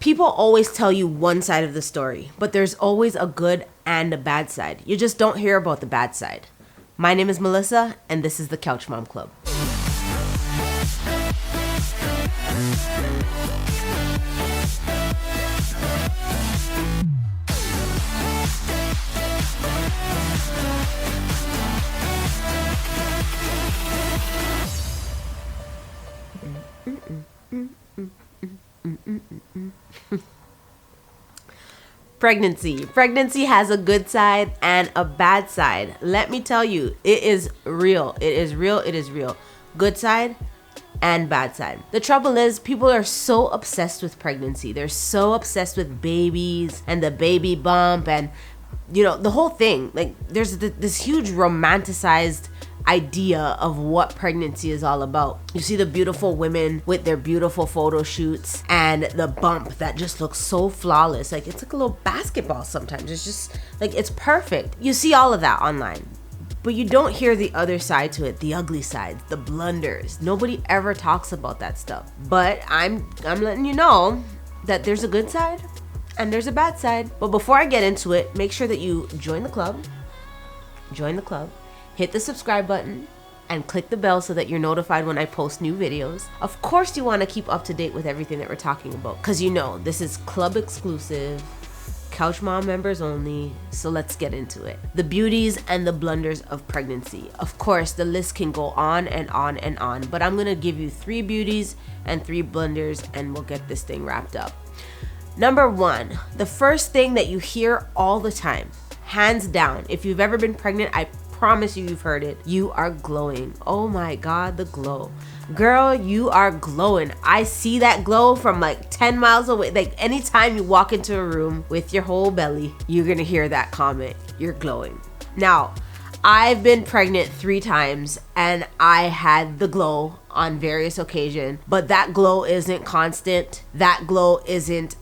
People always tell you one side of the story, but there's always a good and a bad side. You just don't hear about the bad side. My name is Melissa, and this is the Couch Mom Club. Pregnancy has a good side and a bad side. Let me tell you, it is real. It is real. Good side and bad side. The trouble is, people are so obsessed with pregnancy. They're so obsessed with babies and the baby bump and, the whole thing. Like, there's this huge romanticized idea of what pregnancy is all about. You see the beautiful women with their beautiful photo shoots and the bump that just looks so flawless. Like, it's like a little basketball sometimes. It's just like, it's perfect. You see all of that online, but you don't hear the other side to it, the ugly side, the blunders. Nobody ever talks about that stuff. But I'm letting you know that there's a good side and there's a bad side. But before I get into it, make sure that you join the club. Hit the subscribe button and click the bell so that you're notified when I post new videos. Of course, you want to keep up to date with everything that we're talking about, because this is club exclusive, Couch Mom members only. So let's get into it. The beauties and the blunders of pregnancy. Of course, the list can go on and on and on, but I'm going to give you 3 beauties and 3 blunders, and we'll get this thing wrapped up. Number 1, the first thing that you hear all the time, hands down, if you've ever been pregnant, I promise you've heard it. You are glowing. Oh my God, the glow. Girl, you are glowing. I see that glow from like 10 miles away. Like, anytime you walk into a room with your whole belly, you're gonna hear that comment. You're glowing. Now, I've been pregnant 3 times and I had the glow on various occasions, but that glow isn't constant. That glow isn't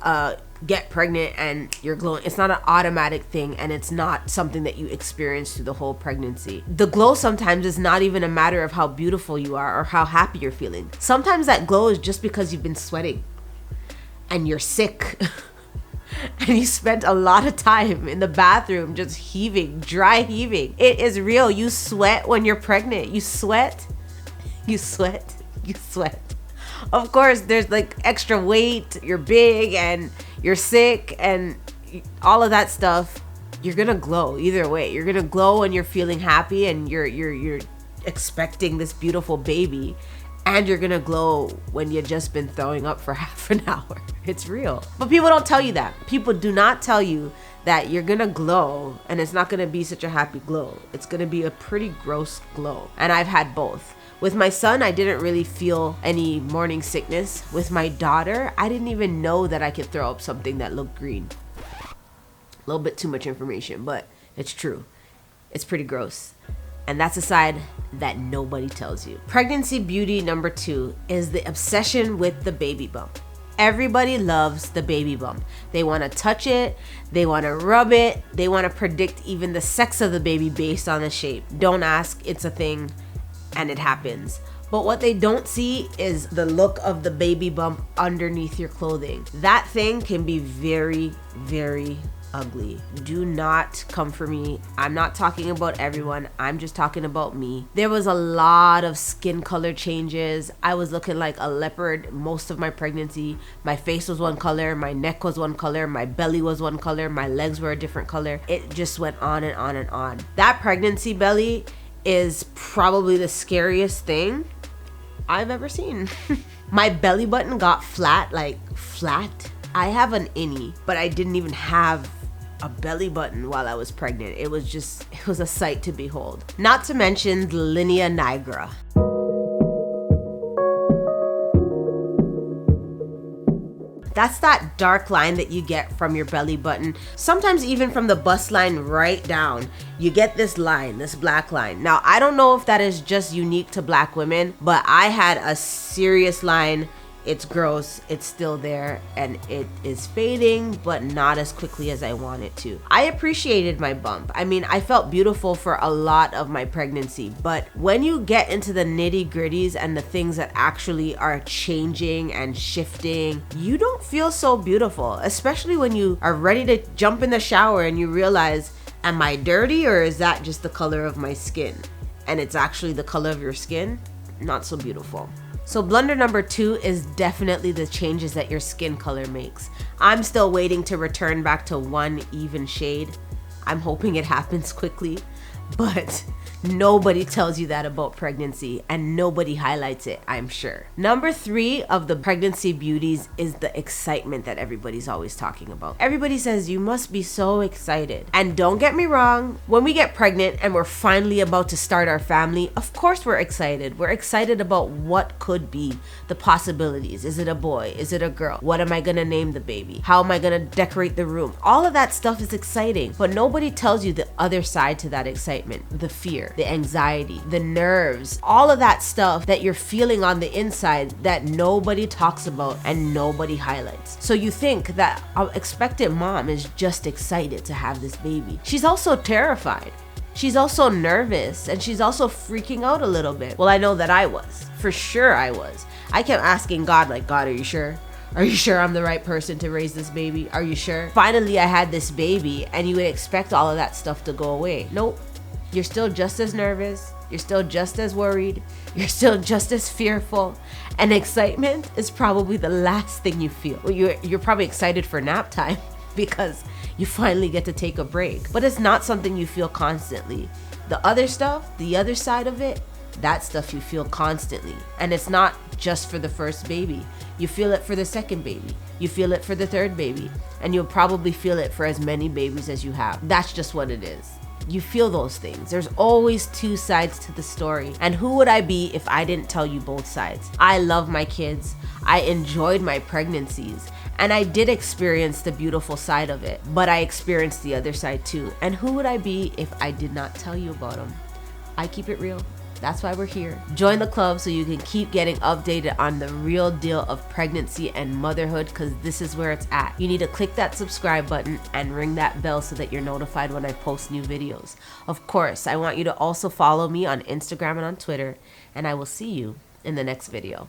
get pregnant and you're glowing. It's not an automatic thing, and it's not something that you experience through the whole pregnancy. The glow sometimes is not even a matter of how beautiful you are or how happy you're feeling. Sometimes that glow is just because you've been sweating and you're sick and you spent a lot of time in the bathroom just heaving, dry heaving. It is real. You sweat when you're pregnant. You sweat. Of course, there's like extra weight, you're big and you're sick and all of that stuff. You're gonna glow either way. You're gonna glow when you're feeling happy and you're expecting this beautiful baby, and you're gonna glow when you've just been throwing up for half an hour. It's real. But people don't tell you that. People do not tell you that you're gonna glow and it's not gonna be such a happy glow. It's gonna be a pretty gross glow. And I've had both. With my son, I didn't really feel any morning sickness. With my daughter, I didn't even know that I could throw up something that looked green. A little bit too much information, but it's true. It's pretty gross. And that's a side that nobody tells you. Pregnancy beauty number 2 is the obsession with the baby bump. Everybody loves the baby bump. They want to touch it. They want to rub it. They want to predict even the sex of the baby based on the shape. Don't ask, it's a thing. And it happens. But what they don't see is the look of the baby bump underneath your clothing. That thing can be very, very ugly. Do not come for me. I'm not talking about everyone. I'm just talking about me. There was a lot of skin color changes. I was looking like a leopard most of my pregnancy. My face was one color. My neck was one color. My belly was one color. My legs were a different color. It just went on and on and on. That pregnancy belly is probably the scariest thing I've ever seen. My belly button got flat. I have an innie, but I didn't even have a belly button while I was pregnant. It was a sight to behold. Not to mention the linea nigra. That's that dark line that you get from your belly button. Sometimes even from the bust line right down, you get this line, this black line. Now, I don't know if that is just unique to black women, but I had a serious line It's gross, it's still there, and it is fading, but not as quickly as I want it to. I appreciated my bump. I mean, I felt beautiful for a lot of my pregnancy, but when you get into the nitty gritties and the things that actually are changing and shifting, you don't feel so beautiful, especially when you are ready to jump in the shower and you realize, am I dirty or is that just the color of my skin? And it's actually the color of your skin? Not so beautiful. So blunder number 2 is definitely the changes that your skin color makes. I'm still waiting to return back to one even shade. I'm hoping it happens quickly, but nobody tells you that about pregnancy and nobody highlights it, I'm sure. Number 3 of the pregnancy beauties is the excitement that everybody's always talking about. Everybody says you must be so excited. And don't get me wrong, when we get pregnant and we're finally about to start our family, of course we're excited. We're excited about what could be, the possibilities. Is it a boy? Is it a girl? What am I gonna name the baby? How am I gonna decorate the room? All of that stuff is exciting, but nobody tells you the other side to that excitement, the fear, the anxiety, the nerves, all of that stuff that you're feeling on the inside that nobody talks about and nobody highlights. So you think that an expectant mom is just excited to have this baby. She's also terrified. She's also nervous and she's also freaking out a little bit. Well, I know that I was. For sure I was. I kept asking God, like, God, are you sure? Are you sure I'm the right person to raise this baby? Are you sure? Finally, I had this baby and you would expect all of that stuff to go away. Nope. You're still just as nervous, you're still just as worried, you're still just as fearful, and excitement is probably the last thing you feel. Well, you're probably excited for nap time because you finally get to take a break, but it's not something you feel constantly. The other stuff, the other side of it, that stuff you feel constantly, and it's not just for the first baby. You feel it for the second baby, you feel it for the third baby, and you'll probably feel it for as many babies as you have. That's just what it is. You feel those things. There's always 2 sides to the story. And who would I be if I didn't tell you both sides? I love my kids. I enjoyed my pregnancies. And I did experience the beautiful side of it. But I experienced the other side too. And who would I be if I did not tell you about them? I keep it real. That's why we're here. Join the club so you can keep getting updated on the real deal of pregnancy and motherhood, because this is where it's at. You need to click that subscribe button and ring that bell so that you're notified when I post new videos. Of course, I want you to also follow me on Instagram and on Twitter, and I will see you in the next video.